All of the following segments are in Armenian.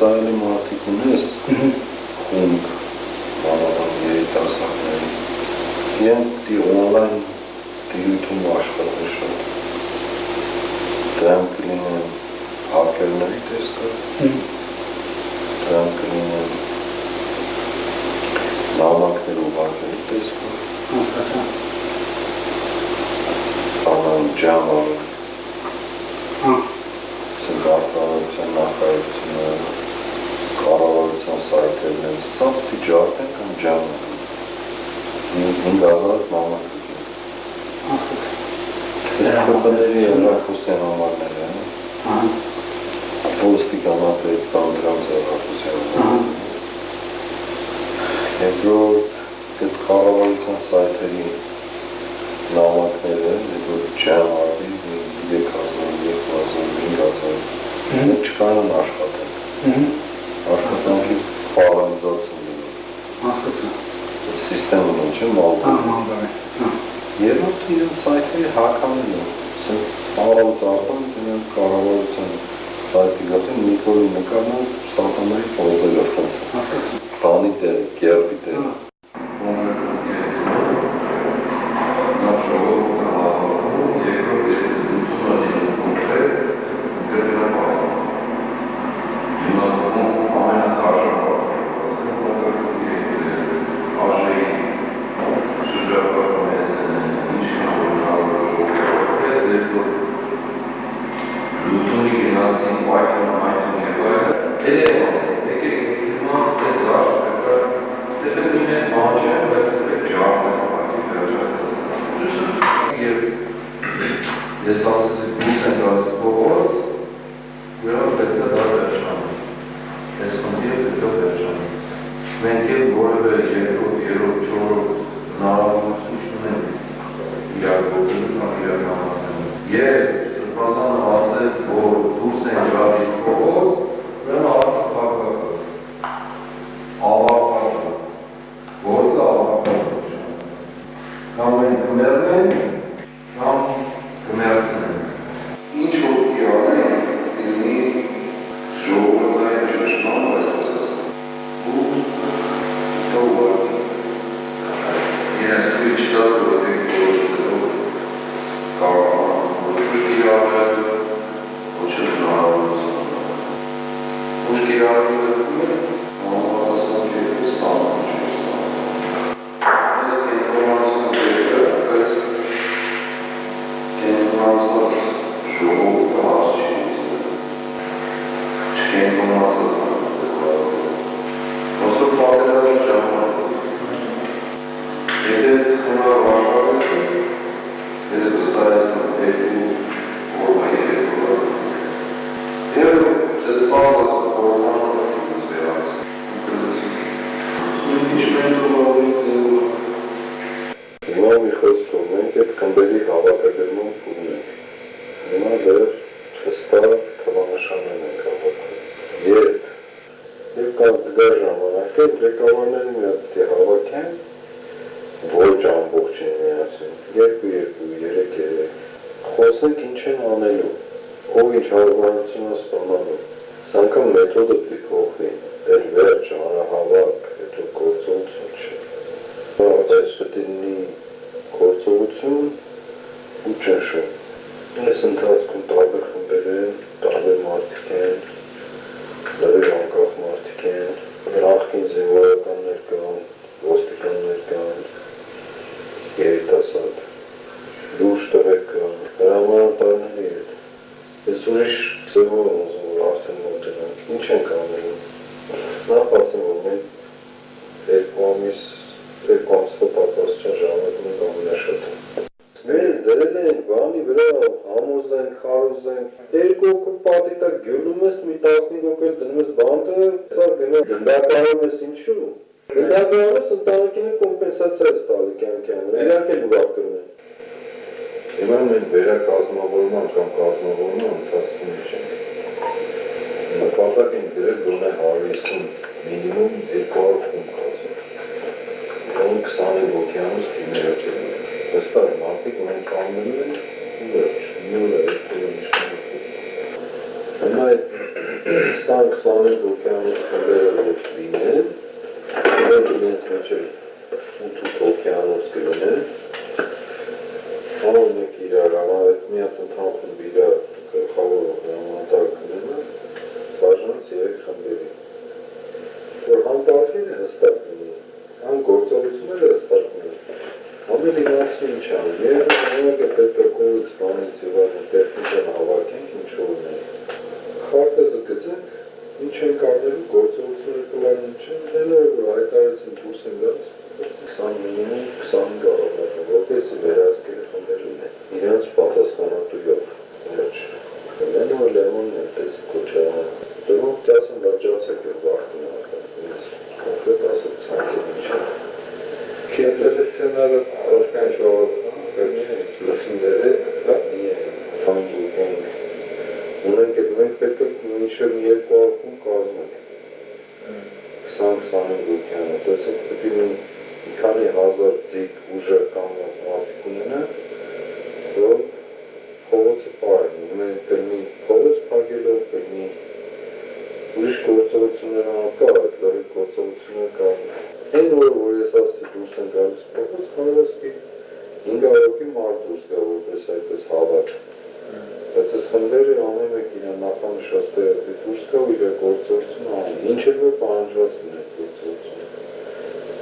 վստահելի մարդիկ ունես, խումբ, մանավանդ երիտասարդների, իրենք դի օնլայն դիրույթում աշխատել շատ, դրանք կլինեն հակերների տեսքը, դրանք կլինեն նամակներ ուղարկելու տեսքով, անան ջամակ, Սնգարտավարության նախարարությունը, կառավարության սայթերն են, սա պիտի ջարդեն կամ ջամակ, 5000 նամակ Ես կպների հեռախոսյան համարներ են, ոստիկանապետ կամ դրանց հեռախոսյան համարներ, երկրորդ այդ կառավարության սայթերի նամակները, որ ջամ արվի 3000, 2000, 5000, դրանք չկարան աշխատել, աշխատանքի պարալիզացիա լինի, սիստեմն ինչ է մալդարի, երրորդը իրեն սայթերի հականն է, առավոտ արդան իրենք կառավարության սայթի գտին Նիկոլի նկարնա սատանայի պոզելով բանի տերը, գերբի տերը Ես ասեցի դուս են դարից փողոց, ուրեմն պետք է դա վերջանում, ես խնդիրը պետք է վերջանում, մենք էլ որևէ երկրորդ, երրորդ, չորրորդ հնարավորություն չունենք իրականացնելու կամ իրականացնելու, եւ Սրբազանը ասեց, որ դուրս են դարից փողոց, ուրեմն հարցը փակված է, ավարտված է, գործը ավարտված է, կամ մենք կմեռնենք, կամ կմերցնենք։ Ինչ որ իրանը դինի ժողովրդային ճշմարտ այսպես ու դողը իրենց թույլ չտալ որ դեք գործելով կարող ոչ իրանը ոչ հնարավորություն ոչ իրանը համապատասխան կերպով ստանում օկեանոս խմբերը որ լինեն, նրանք իրենց մեջ էլ 8 օկեանոս կլինեն, ամեն մեկ իրար, ամավետ մի հատ ընդհանքում իրար գլխավոր հրամանատարությունները բաժանած 3 խմբերի, որ համ պատվերը հստակ լինի, համ գործողությունները հստակ լինի, ամեն իմանցի ինչ անում, միևնույն պետակողից բանից եւ այլն տեխնիկան հավաքենք ինչ-որ ունենք, խարտեզը գծենք, ինչ ենք անելու, գործողությունները կլանն ինչ են, դենով որ հայտարարեցին դուրս են գալիս, 20 մինիմում 25 առավոտը, որպեսզի վերահսկելի խմբեր ունեն, իրենց պատասխանատուով, վերջ, դենով Լևոնն է տես կոչարան, դրով ծասն լաջացեք և վախտին ակրան, կոնկրետ ասեք ծանքել ինչ է։ Կետել սցենարը արաշկան շողացան, լսինդերը, համ գուկենք, ունենք էդ մենք պետք է մինչև մի երկու արկում կազմենք, 20-25 գուկյանը, տեսեք պետք է մի քանի հազար ձիգ ուժեղ կամ մարդիկ ունենան, որ փողոցը պարեն, մենք կլինի փողոց փակելով, կլինի ուրիշ գործողություններ անկա, այդ լրի գործողություններ կազմենք։ Այն որ ես ասի դուրս են գալիս փողոց, հանրասկի 5 առոքի մարդ դուրս գա, որպես այդպես հավաք։ Բայց այս խմբերը ամեն մեկ իրան նախանշած տեղի դուրս գա ու իր գործողություն անի, ինչ էլ որ պահանջված լինի այդ գործողությունը։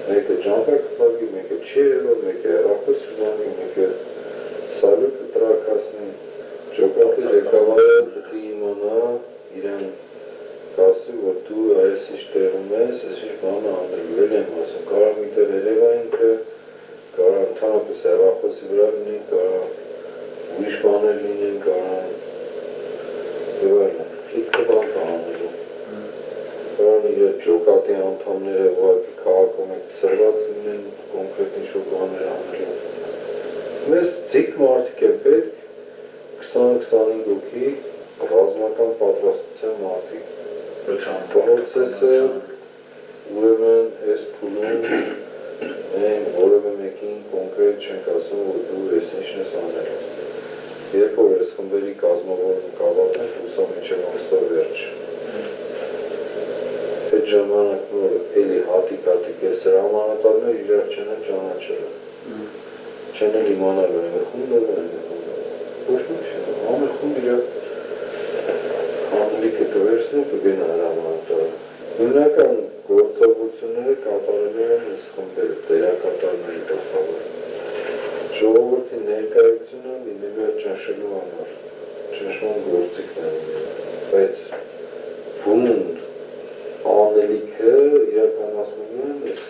Մեկը ջանքակ կտագի, մեկը չի երևա, մեկը հեռախոս կզանգի, մեկը սալյուտը տրաքասնի, ջոկատի ղեկավարը պետք է իմանա իրան կասի, որ դու այս ինչ տեղում ես, այս ինչ բանը անելու, էլ եմ ասում, կարող միտեղ երևա ինքը, կարող ընդհանրապես հեռախոսի վրա լինի, կարող ուրիշ բաներ լինեն, կարող եւ այլն, քիթքը բան անելու, կարող իր ջոկատի անդամները ուղղակի քաղաքում եք ծրված լինեն, կոնկրետ ինչ-որ բաներ անելու։ Մեզ ձիգ մարդիկ է պետք 20-25 հոգի ռազմական պատրաստության մարդիկ։ Պրոցեսը ուրեմն այս փուլում մենք որևէ մեկին կոնկրետ չենք ասում, որ դու ես ինչն ես անել։ Երբ որ այս խմբերի կազմավորումը կավարտենք, հուսամ մինչև ամսվա վերջ։ Այդ ժամանակ որ էլի հատիկ-հատիկ ես հրամանատարներ իրար չեն ճանաչել։ Չեն էլ իմանալ որ այն խումբը, ոչ մի չէ, ամեն խումբ իր անելիքը կվերցնի կգնա հրամանատարը։ Հիմնական գործողությունները կատարելու են այս խմբերը, դերակատարների գլխավոր։ Ժողովրդի ներկայությունը լինելու է ճնշելու համար, ճնշման գործիքն է, բայց բունդ անելիքը իրականացնելու են այս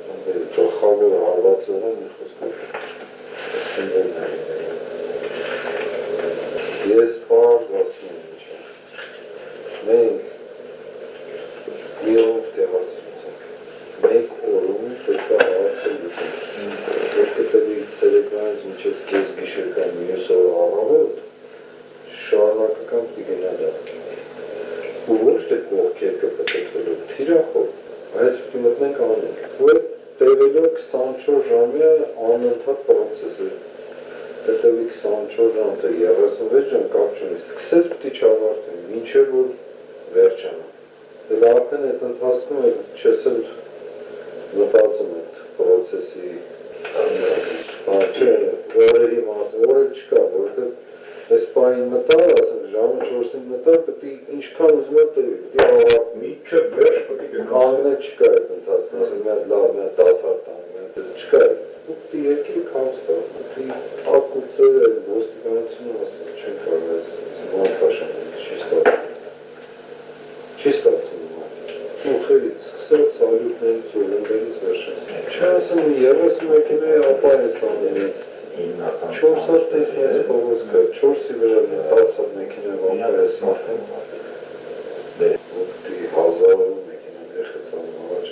խմբերը, գլխավոր հարվածողը մի խոսքով այս խմբերն է լինելու։ Ես պարզ ասում եմ ինչ է, մենք մի օրով տեղացրուցենք, մեկ օրում պետք է հարցը լուծենք, որ կտևի ցերեկվանից մինչև կես գիշեր կամ մյուս օրը առավոտ շարունակական պիտի գնա դա։ Ու ոչ թե կողքերքը պտտվելով, թիրախով, բայց պիտի մտնենք անենք, որ տևելով 24 ժամյա անընդհատ պրոցես է, տևի 24 ժամ, թե 36 ժամ կապ չունի, սկսես պիտի չավարտեն, մինչև որ վերջանա։ Դե արդեն այդ ընթացքում է չես էլ մտածում այդ պրոցեսի չէ, օրերի մասը, օրեր չկա, որովհետև այս պահին մտար, ասենք ժամը 4-ին մտար, պետք է ինչքան ուզում է տևի, պետք է ավարտի, մինչև վերջ պետք է կանոնը չկա այդ ընթացքում, ասենք մի հատ լավ, մի հատ դադար տանի, մի հատ չկա այդ, ու պետք է երկիրը քամս տա, պետք է ակուցել այդ ոստիկանությունը, ասենք չեն կարող այս մանտաշան, չի ստացվում, ուխերից, սկսել սալյուտներից, ոլնդերից վերջից, չի ասեմ 30 մեկինոյի ապա ես անելից, 4 հատ տես մեզ փողոց կա, 4-ի վրա 10 հատ մեքենայով ապա ես արդեն ուկտի հազարով մեքենայներ խծանում առաջ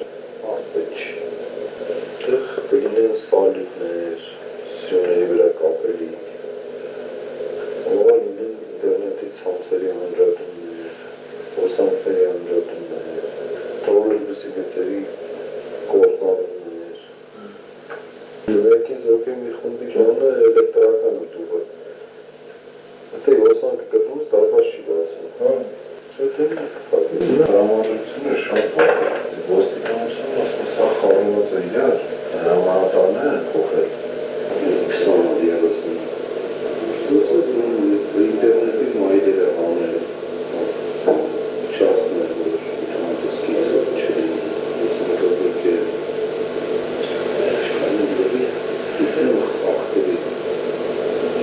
ասպետ չի տեղ կլինեն սալյուտներ, սյոների վրա կապելի ողա լինեն ինտերնետի ցանցերի անջատումներ, ոսանքների անջատումներ, թողերբուսի գծերի կործանումներ Վերքին զոկի մի խումբի ժամը էլեկտրական ուտուվը Եթե ոսանքը կտումս դարբաս չի բացում Չէ թե շատ ոստիկանությունը սա խառնված է իրար, հրամանատարները են փոխել 20-30 ինտերնետի մայրերը անել չասներ, որ ութանատսկիցը չեն ուսմկրդոք է շկանների սիսեմը աղթերի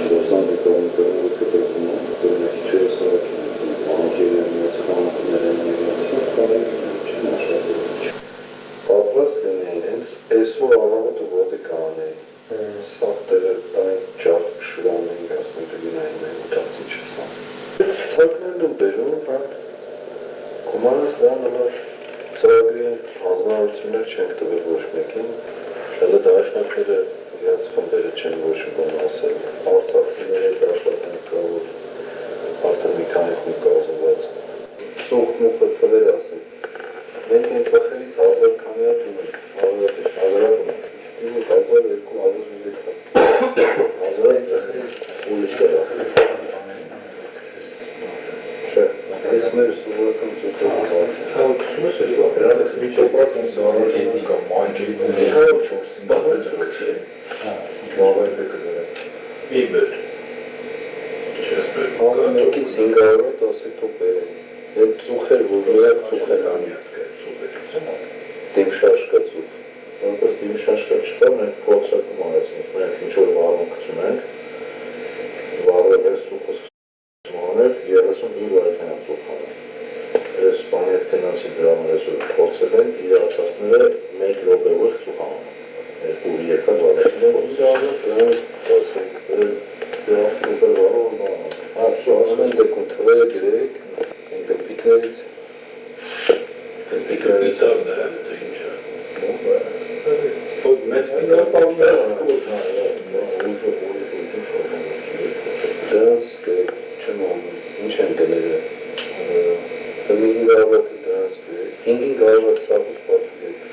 շրոսանի կողմիկարները կտրվում են, որնակ չերը սարակին բանկերը միաց խանքները միաց չեն աշխատել պատված լինեին հենց այսօր առավոտը ոտի կանեին սաղտերը տային ճարդ շուրանեին ասեն կլինային են ուտացի չսան թակներն ու բերում կոմանս նրան համար ծրագրի հանձնարարություններ չենք տվել ոչ մեկին շալը դաշնակները իրաց խմբերը չեն ոչ բան ասել արցախցիները դաշնակ կա որ արդեն մի քանի խումբ կազմված սուխ մուխը թվեր ասեն մենք են ծախերից 1000 քանիատ ունենք, 1000 ունենք, 1000, 2000, 1000 ծախերից ուրիշ տեղ Չէ, այս մեր սովորական ծուխը հրանքս մի չոպրած եմ սարարժետի կամ մայջերի մավայր բեկը դրան մի բեր մեկից 500 10 թոպ բերեն Այդ ծուխեր, որ միակ ծուխեր դիմշաշկա ծուխ Որպես դիմշաշկա չկա, մենք փորձակում անեցնենք մենք ինչ-որ վարում կծում ենք վարով ես ծուխս անել 35 վայրքանան ծուխ անել Ես բանի հետ կնանցի դրամը այսօր փորձել են իրացածները 1 լոբևով ծուխ անել երկու եկա դարեցին դրանք ասենք դրանք լոբեր վարով ասում են դեկում թվերը գրեք Գպիկներից Գպիկներից արդեն ինչա Ոդ մեծ Դրանց չեմ անում, ինչ են դները Մի 500 դրանց գրեք 500 սաղուս պատվիրեք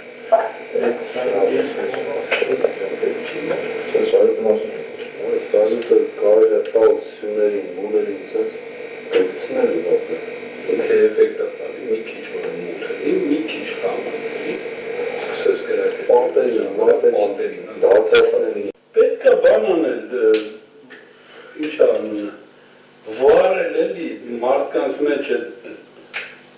Սազուտը կարել է տալ սյուներին, մուներին ծած Գպցնել ու ապել Ինքը էվեկտ է տալի, մի քիչ որ մութը, մի քիչ խամը Սկսես գրակ պատերին, դարձասներին Պետք է բան անել, ինչ անունը, վարել էլի մարդկանց մեջ է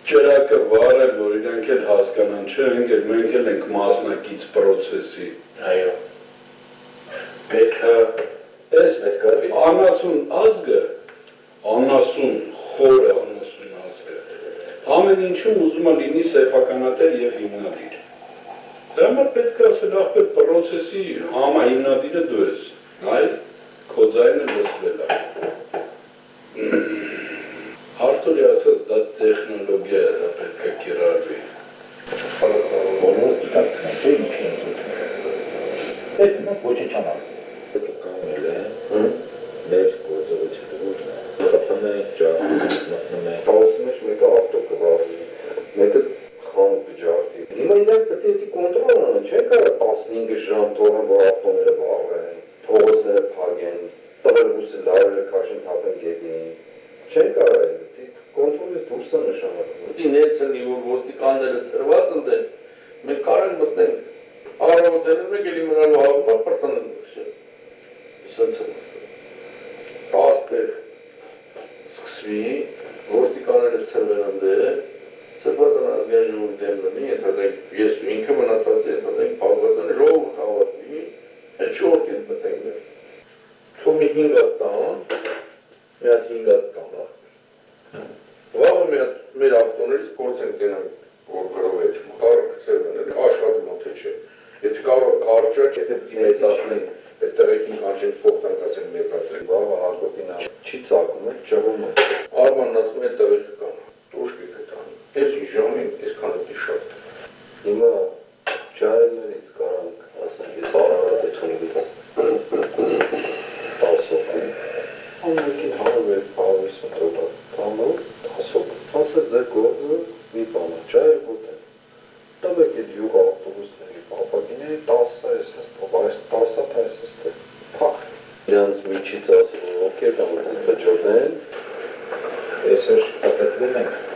ճրակը վարել, որ իրանք էլ հասկանան, չէ, մենք էլ ենք մասնակից պրոցեսի Այո Պետք է Ես մեզ կարվի անասուն ազգը, անասուն խորը անասուն ազգը, ամեն ինչում ուզում է լինի սեփականատեր և հիմնադիր Դրա համար պետք է ասել ախպեր պրոցեսի համահիմնադիրը դու ես, այլ քո ձայնը լսվել է Արտուրի ասած դա տեխնոլոգիա է, դա պետք է կիրառվի Բոլորը դիտակցնենք է ինչ են զուտ Պետք մենք ոչի չանալ Կանել է մեր գործողությունը Խփում ենք, ջարդում ենք, մտնում ենք Հաղոսի մեջ մեկը ավտո կվարվի, մեկը խանութ ջարդի Հիմա իրանք պետք է դի կոնտրոլ անեն, չեն կարող 15 ժամ թողեն, որ ավտոները վարվեն, փողոցները փակեն, տղերբուսը լարերը քաշեն թափեն գետին Չեն կարող դի կոնտրոլից դուրս է նշանակում Դինեցնի, որ ոստիկանները ծրված ընդեն, մենք կարեն մտնենք Արավոտերն մեկ էլի մնալու հավումա պրտանն Սենց է Պաստեր սկսվի, ոստիկանները ծրվեն ընդե Ծրվածան ազգային ժողովի դեմ լնի, ես ինքը մնացած է, պաղվածան ժողով հավատվի, այդ շորդ են մտենք մեր Թո մի 5 հատ տան, մի հատ 5 հատ տան Վաղը մեր ավտոներից փորձ ենք դենանք, որ գրով է կարը կծերվեն, աշխատում ոնց է չէ Եթե կարող կարճա, եթե մեծացնենք, այդ տեղեքին կանչենք փոխտանք ասենք մեծացրենք Վաղը հարկոտին չի ծակում է, ճղում է Արմանն ասում է տեղեքը կան, ուշկի կտանի Ես իժամին, ես կանոտի շատ Հիմա ճայրներից կարանք, ասենք ես արարատ է թունգի 10 օգին Ամենքին հարով է պահավիս մտրոտ տանով 10 օգ Ասել ձեր գործը մի բանը, ճայր գոտեն Տվեք էդ յուղ ավտոբուսների պապակիների 10 այս հստով, այս 10 հատ այս հստով Պախ Իրանց միջից ասել, որ ոգեր կամ որ հջորդեն Այսօր շպատետվել ենք